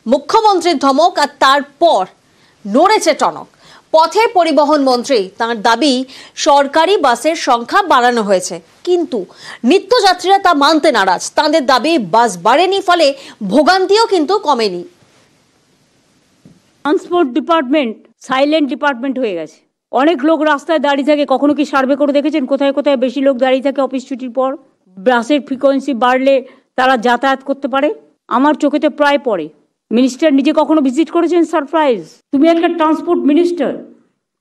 মুখ্যমন্ত্রীর ধমক আর তারপর নড়েছে টনক। পথে পরিবহন মন্ত্রী তার দাবি সরকারি বাসের সংখ্যা বাড়ানো হয়েছে, কিন্তু নিত্যযাত্রীরা তা মানতে নারাজ। তাদের দাবি বাস বাড়েনি, ফলে ভোগান্তিও কিন্তু কমেনি। ট্রান্সপোর্ট ডিপার্টমেন্ট সাইলেন্ট ডিপার্টমেন্ট হয়ে গেছে। অনেক লোক রাস্তায় দাঁড়িয়ে থাকে। কখনো কি সার্ভে করে দেখেছেন কোথায় কোথায় বেশি লোক দাঁড়িয়ে থাকে অফিস ছুটির পর? বাসের ফ্রিকোয়েন্সি বাড়লে তারা যাতায়াত করতে পারে। আমার চোখেতে প্রায় পড়ে। মিনিস্টার নিজে কখনো ভিজিট করেছেন? সারপ্রাইজ। তুমি একটা ট্রান্সপোর্ট মিনিস্টার,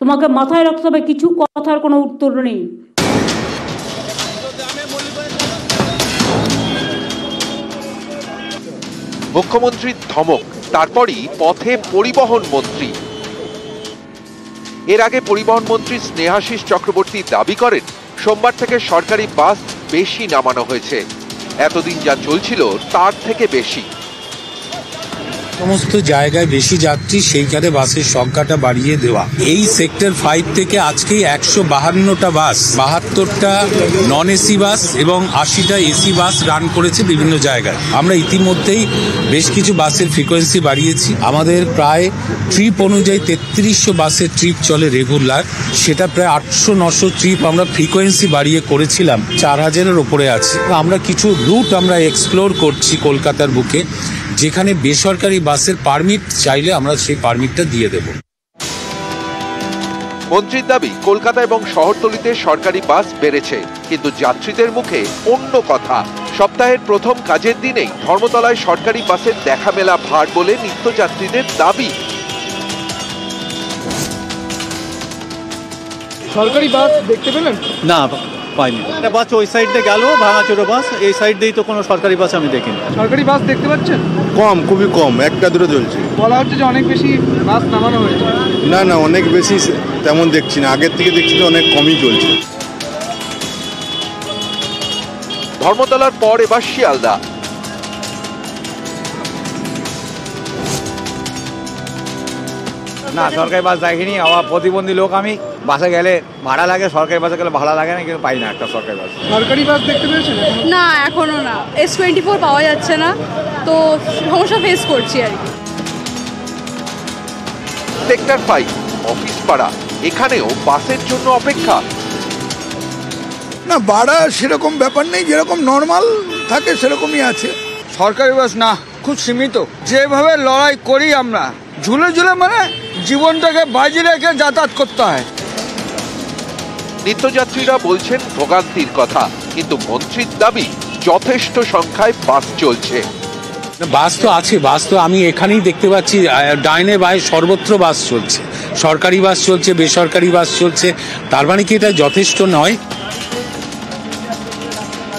তোমাকে মাথায় রাখতে হবে কিছু কথার কোনো উত্তর নেই। মুখ্যমন্ত্রীর ধমক, তারপরই পথে পরিবহন মন্ত্রী। এর আগে পরিবহন মন্ত্রী স্নেহাশিস চক্রবর্তী দাবি করেন সোমবার থেকে সরকারি বাস বেশি নামানো হয়েছে। এতদিন যা চলছিল তার থেকে বেশি। সমস্ত জায়গায় বেশি যাত্রী, সেইখানে বাসের সংখ্যাটা বাড়িয়ে দেওয়া। এই সেক্টর 5 থেকে আজকে 152টা বাস, 72টা নন এসি বাস এবং 80টা এসি বাস রান করেছে বিভিন্ন জায়গায়। আমরা ইতিমধ্যেই বেশ কিছু বাসের ফ্রিকোয়েন্সি বাড়িয়েছি। আমাদের প্রায় ট্রিপ অনুযায়ী 3300 বাসের ট্রিপ চলে রেগুলার, সেটা প্রায় 800-900 ট্রিপ আমরা ফ্রিকোয়েন্সি বাড়িয়ে করেছিলাম, 4000-এর ওপরে আছে। আমরা কিছু রুট আমরা এক্সপ্লোর করছি কলকাতার বুকে, যেখানে বেসরকারি বাসের পারমিট চাইলে আমরা সেই পারমিটটা দিয়ে দেব। মন্ত্রীর দাবি কলকাতা এবং শহরতলিতে সরকারি বাস বেড়েছে, কিন্তু যাত্রীদের মুখে অন্য কথা। সপ্তাহের প্রথম কাজের দিনেই ধর্মতলায় সরকারি বাসের দেখা মেলা ভার বলে নিত্যযাত্রীদের দাবি। সরকারি বাস দেখতে পেলেন? না, পাইনি। একটা বাস ওই সাইড দিয়ে গেল, ভাঙাচোরা বাস। এই সাইড দিয়েই তো কোনো সরকারি বাস আমি দেখিনি। সরকারি বাস দেখতে পাচ্ছেন? কম, খুবই কম, একটা দুটো চলছে। বলা হচ্ছে যে অনেক বেশি বাস নামানো হয়েছে। না না, অনেক বেশি তেমন দেখছি না, আগের থেকে দেখছি তো অনেক কমই চলছে। ধর্মতলার পর এবার শিয়ালদা। না, সরকারি বাস দেখিনি। আমার প্রতিবন্ধী লোক, আমি বাসে গেলে ভাড়া লাগে, সরকারি বাসে গেলে ভাড়া লাগে না, কিন্তু পাই না একটা সরকারি বাস। সরকারি বাস দেখতে পেয়েছেন? না, এখনো না। S24 পাওয়া যাচ্ছে না, তো সমস্যা ফেস করছি আর কি। সেক্টর 5 অফিস পাড়া, এখানেও বাসের জন্য অপেক্ষা। না, ভাড়া সেরকম ব্যাপার নেই, যেরকম নর্মাল থাকে সেরকমই আছে। সরকারি বাস না, খুব সীমিত। যেভাবে লড়াই করি আমরা, ঝুলে ঝুলে মানে জীবনটাকে বাজি রেখে যাতায়াত করতে হয়। নিত্যযাত্রীরা বলছেন ভোগান্তির কথা, কিন্তু মন্ত্রীর দাবি যথেষ্ট সংখ্যায় বাস চলছে। বাস তো আছে, বাস তো আমি এখানেই দেখতে পাচ্ছি, ডাইনে বায়ে সর্বত্র বাস চলছে। সরকারি বাস চলছে, বেসরকারি বাস চলছে। তার মানে কি এটা যথেষ্ট নয়?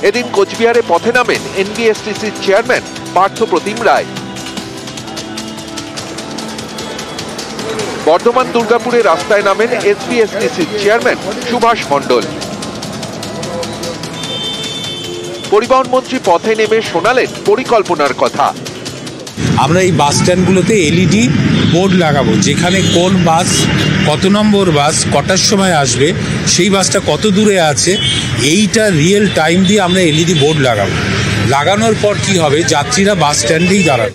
এদিন কোচবিহারে পথে নামেন এনবিএসটিসির চেয়ারম্যান পার্থ প্রতিম রায়। বর্ধমান দুর্গাপুরে রাস্তায় নামেন এসবিএসটিসির চেয়ারম্যান সুভাষ মণ্ডল। পরিবহন মন্ত্রী পথে নেমে শোনালেন পরিকল্পনার কথা। আমরা এই বাস স্ট্যান্ডগুলোতে এলইডি বোর্ড লাগাবো, যেখানে কোন বাস, কত নম্বর বাস, কটার সময় আসবে, সেই বাসটা কত দূরে আছে, এইটা রিয়েল টাইম দিয়ে আমরা এলইডি বোর্ড লাগাবো। লাগানোর পর কি হবে, যাত্রীরা বাস স্ট্যান্ডেই দাঁড়াবে।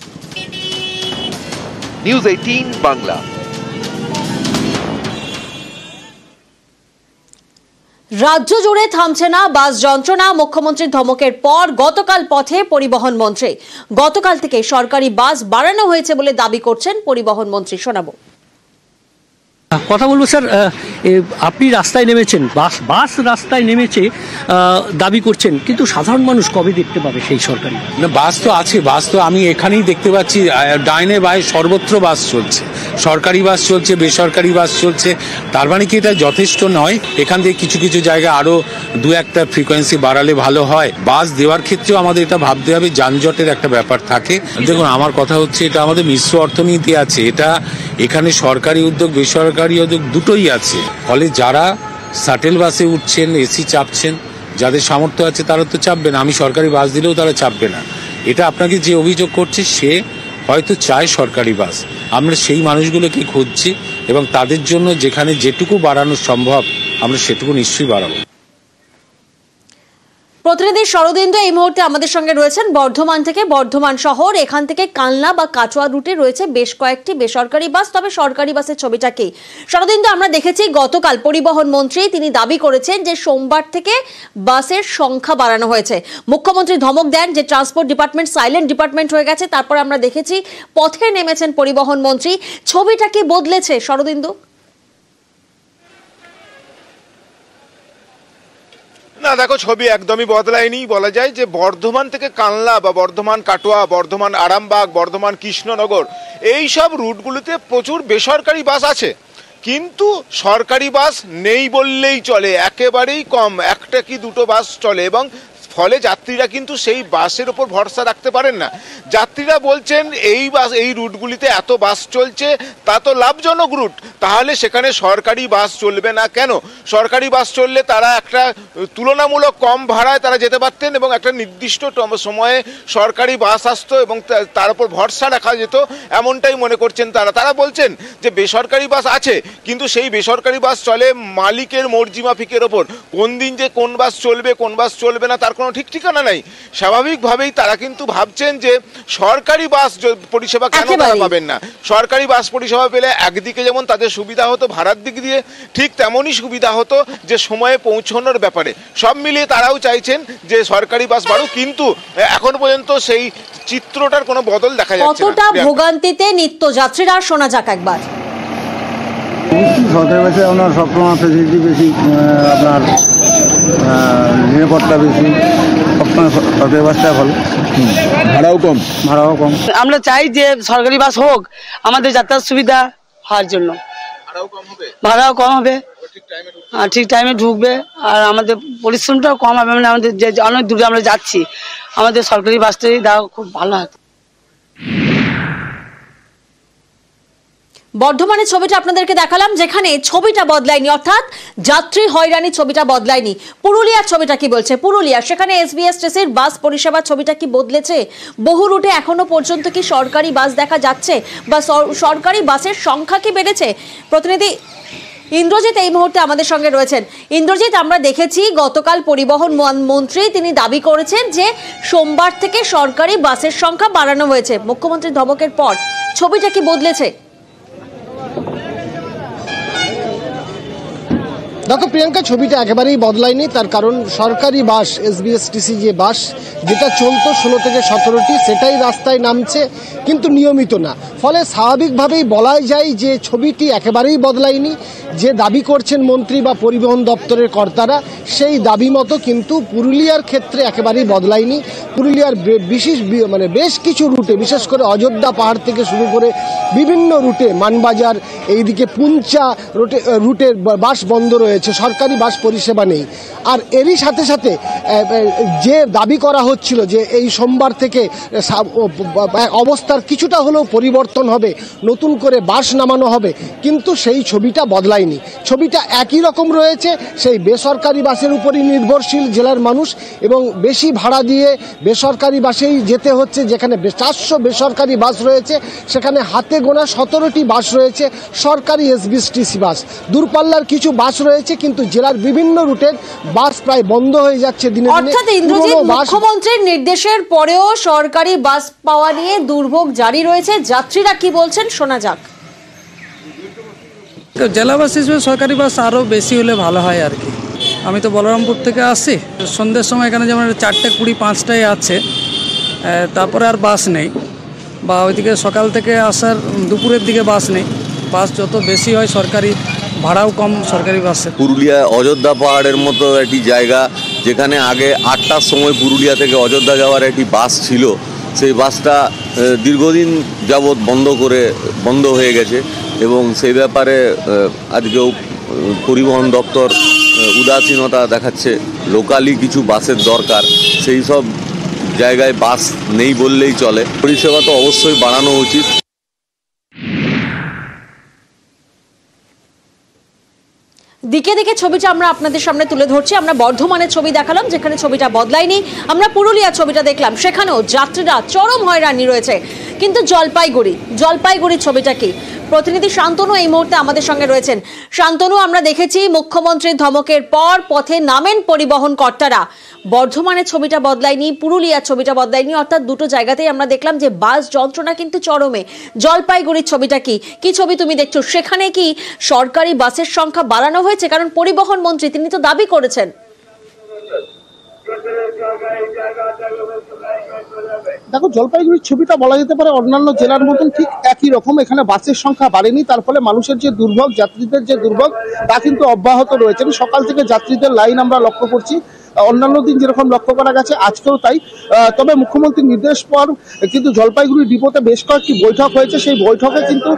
নিউজ 18 বাংলা। রাজ্য জুড়ে থামছে না বাস যন্ত্রণা। মুখ্যমন্ত্রীর ধমকের পর গতকাল পথে পরিবহন মন্ত্রী। গতকাল থেকে সরকারি বাস বাড়ানো হয়েছে বলে দাবি করছেন পরিবহন মন্ত্রী। শোনাবো। কথা বলবো স্যার, আপনি রাস্তায় নেমেছেন, বাস রাস্তায় নেমেছে দাবি করছেন, কিন্তু সাধারণ মানুষ কবে দেখতে পাবে সেই সরকারি? না, বাস তো আছে, বাস তো আমি এখানেই দেখতে পাচ্ছি, ডাইনে বায়ে সর্বত্র বাস চলছে। সরকারি বাস চলছে, বেসরকারি বাস চলছে। তার মানে কি এটা যথেষ্ট নয়? এখান থেকে কিছু কিছু জায়গায় আরো 2-1টা ফ্রিকোয়েন্সি বাড়ালে ভালো হয়। বাস দেওয়ার ক্ষেত্রেও আমাদের এটা ভাবতে হবে, যানজটের একটা ব্যাপার থাকে। দেখুন, আমার কথা হচ্ছে, এটা আমাদের মিশ্র অর্থনীতি আছে, এটা এখানে সরকারি উদ্যোগ বেসরকারি উদ্যোগ দুটোই আছে। ফলে যারা শাটেল বাসে উঠছেন, এসি চাপছেন, যাদের সামর্থ্য আছে তারা তো চাপবে না। আমি সরকারি বাস দিলেও তারা চাপবে না। এটা আপনাকে যে অভিযোগ করছে সে হয়তো চায় সরকারি বাস। আমরা সেই মানুষগুলোকে খুঁজছি এবং তাদের জন্য যেখানে যেটুকু বাড়ানো সম্ভব আমরা সেটুকু নিশ্চয়ই বাড়াবো। প্রতিনিধি শরদিন্দু এই মুহূর্তে আমাদের সঙ্গে রয়েছেন বর্ধমান থেকে। বর্ধমান শহর, এখান থেকে কালনা বা কাটোয়া রুটে রয়েছে বেশ কয়েকটি বেসরকারি বাস, তবে সরকারি বাসের ছবিটা কি? শরদিন্দু, আমরা দেখেছি গতকাল পরিবহন মন্ত্রী তিনি দাবি করেছেন যে সোমবার থেকে বাসের সংখ্যা বাড়ানো হয়েছে। মুখ্যমন্ত্রী ধমক দেন যে ট্রান্সপোর্ট ডিপার্টমেন্ট সাইলেন্ট ডিপার্টমেন্ট হয়ে গেছে। তারপর আমরা দেখেছি পথে নেমেছেন পরিবহন মন্ত্রী। ছবিটা কি বদলেছে শরদিন্দু? না দেখো, ছবি একদমই বদলায়নি। বলা যায় যে বর্ধমান থেকে কালনা বা বর্ধমান কাটোয়া, বর্ধমান আরামবাগ, বর্ধমান কৃষ্ণনগর এই সব রুটগুলোতে প্রচুর বেসরকারি বাস আছে, কিন্তু সরকারি বাস নেই বললেই চলে, একেবারেই কম, একটা কি দুটো বাস চলে। এবং ফলে যাত্রীরা কিন্তু সেই বাসের ওপর ভরসা রাখতে পারেন না। যাত্রীরা বলছেন এই রুটগুলিতে এত বাস চলছে, তা তো লাভজনক রুট, তাহলে সেখানে সরকারি বাস চলবে না কেন? সরকারি বাস চললে তারা একটা তুলনামূলক কম ভাড়ায় তারা যেতে পারতেন এবং একটা নির্দিষ্ট সময়ে সরকারি বাস আসতো এবং তার উপর ভরসা রাখা যেত, এমনটাই মনে করছেন তারা। তারা বলছেন যে বেসরকারি বাস আছে, কিন্তু সেই বেসরকারি বাস চলে মালিকের মর্জি মাফিকের ওপর। কোন দিন যে কোন বাস চলবে কোন বাস চলবে না তার কোনো ঠিক ঠিকানা নাই। স্বাভাবিকভাবেই তারা কিন্তু ভাবছেন যে সরকারি বাস পরিষেবা কেন তারা পাবেন না। সরকারি বাস পরিষেবা পেলে একদিকে যেমন তাদের সুবিধা হতো ভাড়ার দিক দিয়ে, ঠিক তেমনই সুবিধা হতো যে সময়ে পৌঁছানোর ব্যাপারে। সব মিলিয়ে তারাও চাইছেন যে সরকারি বাস বাড়ুক, কিন্তু এখন পর্যন্ত সেই চিত্রটার কোনো বদল দেখা যাচ্ছে না। কতটা ভোগান্তিতে নিত্যযাত্রীরা, শোনা যাক একবার। সরকারি বাসে আপনার সবসময় ফেসিলিটি বেশি, আপনার নিরাপত্তা বেশি, সবসময় সরকারি বাসটা ভালো, ভাড়াও কম। আমরা চাই যে সরকারি বাস হোক আমাদের যাত্রার সুবিধা হওয়ার জন্য। ভাড়াও কম হবে, ঠিক টাইমে ঢুকবে, আর আমাদের পরিশ্রমটাও কম হবে। মানে আমাদের যে অনেক দূরে আমরা যাচ্ছি, আমাদের সরকারি বাসটাই দেওয়া খুব ভালো হয়। বর্ধমানের ছবিটা আপনাদেরকে দেখালাম, যেখানে ছবিটা বদলায়নি, অর্থাৎ যাত্রী হয়রানি ছবিটা বদলায়নি। পুরুলিয়ার ছবিটা কি বলছে? পুরুলিয়া, সেখানে এসবিএসটিসির বাস পরিষেবার ছবিটা কি বদলেছে? বহু রুটে এখনো পর্যন্ত কি সরকারি বাস দেখা যাচ্ছে বা সরকারি বাসের সংখ্যা কি বেড়েছে? প্রতিনিধি ইন্দ্রজিৎ এই মুহূর্তে আমাদের সঙ্গে রয়েছেন। ইন্দ্রজিৎ, আমরা দেখেছি গতকাল পরিবহন মন্ত্রী তিনি দাবি করেছেন যে সোমবার থেকে সরকারি বাসের সংখ্যা বাড়ানো হয়েছে। মুখ্যমন্ত্রীর ধমকের পর ছবিটা কি বদলেছে? দেখো প্রিয়াঙ্কা, ছবিটা একেবারেই বদলায়নি। তার কারণ সরকারি বাস এসবিএসটিসি যে বাস যেটা চলতো 16 থেকে 17টি, সেটাই রাস্তায় নামছে, কিন্তু নিয়মিত না। ফলে স্বাভাবিকভাবেই বলাই যায় যে ছবিটি একেবারেই বদলায়নি। যে দাবি করছেন মন্ত্রী বা পরিবহন দপ্তরের কর্তারা, সেই দাবি মতো কিন্তু পুরুলিয়ার ক্ষেত্রে একেবারেই বদলায়নি। পুরুলিয়ার বেশ কিছু রুটে, বিশেষ করে অযোধ্যা পাহাড় থেকে শুরু করে বিভিন্ন রুটে, মানবাজার, এইদিকে পুঞ্চা রুটের বাস বন্ধ রয়েছে, সরকারি বাস পরিষেবা নেই। আর এরই সাথে সাথে যে দাবি করা হচ্ছিল যে এই সোমবার থেকে অবস্থার কিছুটা হলেও পরিবর্তন হবে, নতুন করে বাস নামানো হবে, কিন্তু সেই ছবিটা বদলায়নি। ছবিটা একই রকম রয়েছে। সেই বেসরকারি বাসের উপরই নির্ভরশীল জেলার মানুষ এবং বেশি ভাড়া দিয়ে বেসরকারি বাসেই যেতে হচ্ছে। যেখানে 400 বেসরকারি বাস রয়েছে, সেখানে হাতে গোনা 17টি বাস রয়েছে সরকারি এসবিএসটিসি বাস। দূরপাল্লার কিছু বাস রয়েছে, কিন্তু জেলার বিভিন্ন রুটের বাস প্রায় বন্ধ হয়ে যাচ্ছে দিনে দিনে। অর্থাৎ ইন্দ্রজিৎ, মুখ্যমন্ত্রীর নির্দেশের পরেও সরকারি বাস পাওয়া নিয়ে দুর্ভোগ জারি রয়েছে। যাত্রীরা কি বলছেন শোনা যাক। জেলা বাস হিসেবে সরকারি বাস আরও বেশি হলে ভালো হয় আর কি। আমি তো বলরামপুর থেকে আসছি, সন্ধ্যের সময় এখানে যেমন 4টে 20 5টায় আছে, তারপরে আর বাস নেই, বা ওইদিকে সকাল থেকে আসার দুপুরের দিকে বাস নেই। বাস যত বেশি হয় সরকারি ভাড়াও কম সরকারি বাসে। পুরুলিয়া অযোধ্যা পাহাড়ের মতো একটি জায়গা, যেখানে আগে 8টার সময় পুরুলিয়া থেকে অযোধ্যা যাওয়ার একটি বাস ছিল, সেই বাসটা দীর্ঘদিন যাবৎ বন্ধ হয়ে গেছে এবং সেই ব্যাপারে আজকেও পরিবহন দপ্তর উদাসীনতা দেখাচ্ছে। লোকালি কিছু বাসের দরকার, সেই সব জায়গায় বাস নেই বললেই চলে। পরিষেবা তো অবশ্যই বাড়ানো উচিত। দিকে দিকে ছবিটা আমরা আপনাদের সামনে তুলে ধরছি। আমরা বর্ধমানের ছবি দেখালাম, যেখানে ছবিটা বদলায়নি। আমরা পুরুলিয়ার ছবিটা দেখলাম, সেখানেও যাত্রীরা চরম হয়রানি রয়েছে। কিন্তু জলপাইগুড়ির ছবিটা কি? প্রতিনিধি শান্তনু এই মুহূর্তে আমাদের সঙ্গে রয়েছেন। শান্তনু, আমরা দেখেছি মুখ্যমন্ত্রীর ধমকের পর পথে নামেন পরিবহন কর্তারা। বর্ধমানের ছবিটা বদলায়নি, পুরুলিয়ার ছবিটা বদলায়নি, অর্থাৎ দুটো জায়গাতেই আমরা দেখলাম যে বাস যন্ত্রণা কিন্তু চরমে। জলপাইগুড়ির ছবিটা কি ছবি তুমি দেখছো? সেখানে কি সরকারি বাসের সংখ্যা বাড়ানো হয়েছে? কারণ পরিবহন মন্ত্রী তিনি তো দাবি করেছেন। দেখো, জলপাইগুড়ির ছবিটা বলা যেতে পারে অন্যান্য জেলার মতন ঠিক একই রকম। এখানে বাসের সংখ্যা বাড়েনি, তার ফলে মানুষের যে দুর্ভোগ, যাত্রীদের যে দুর্ভোগ তা কিন্তু অব্যাহত রয়েছে। সকাল থেকে যাত্রীদের লাইন আমরা লক্ষ্য করছি, অন্যান্য দিন যেরকম লক্ষ্য করা গেছে আজকেও তাই। তবে মুখ্যমন্ত্রীর নির্দেশ পর কিন্তু জলপাইগুড়ি ডিপোতে বেশ কয়েকটি বৈঠক হয়েছে। সেই বৈঠকে কিন্তু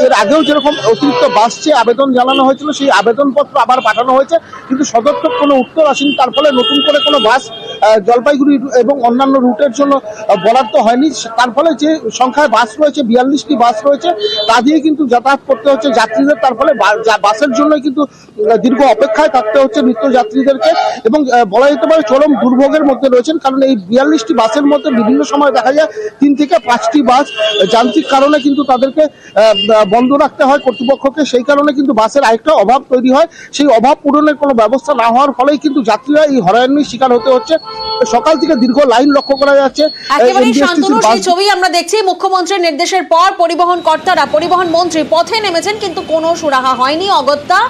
এর আগেও যেরকম অতিরিক্ত বাস চেয়ে আবেদন জানানো হয়েছিল, সেই আবেদনপত্র আবার পাঠানো হয়েছে, কিন্তু সদর্থক কোনো উত্তর আসেনি। তার ফলে নতুন করে কোনো বাস জলপাইগুড়ি এবং অন্যান্য রুটের জন্য বরাদ্দ হয়নি। তার ফলে যে সংখ্যায় বাস রয়েছে, 42টি বাস রয়েছে, তা দিয়ে কিন্তু যাতায়াত করতে হচ্ছে যাত্রীদের। তার ফলে বাসের জন্য কিন্তু দীর্ঘ অপেক্ষায় থাকতে হচ্ছে নিত্য যাত্রীদেরকে, এবং বলা যেতে পারে চরম দুর্ভোগের মধ্যে রয়েছেন। কারণ এই 42টি বাসের মধ্যে বিভিন্ন সময় দেখা যায় 3 থেকে 5টি বাস যান্ত্রিক কারণে কিন্তু তাদেরকে বন্ধ রাখতে হয় কর্তৃপক্ষকে। সেই কারণে কিন্তু বাসের আরেকটা অভাব তৈরি হয়। সেই অভাব পূরণের কোনো ব্যবস্থা না হওয়ার ফলেই কিন্তু যাত্রীরা এই হয়রানির শিকার হতে হচ্ছে। সকাল থেকে দীর্ঘ লাইন লক্ষ্য করা যাচ্ছে। সেই ছবি আমরা দেখছি, মুখ্যমন্ত্রীর নির্দেশের পর পরিবহন কর্তারা, পরিবহন মন্ত্রী পথে নেমেছেন, কিন্তু কোনো সুরাহা হয়নি। অগত্যা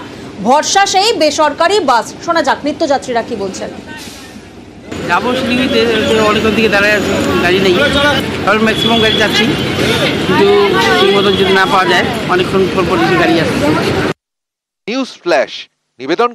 ভরসা সেই বেসরকারি বাস। শোনা যাক নিত্যযাত্রীরা কি বলছেন। যাবো শিলিগুড়িতে, অনেকক্ষণ থেকে দাঁড়ায় আছে, গাড়ি নেই। কারণ ম্যাক্সিমাম গাড়ি যাচ্ছি, কিন্তু ঠিক মতন যদি না পাওয়া যায় অনেকক্ষণ পর গাড়ি আসছে। নিউজ ফ্ল্যাশ নিবেদন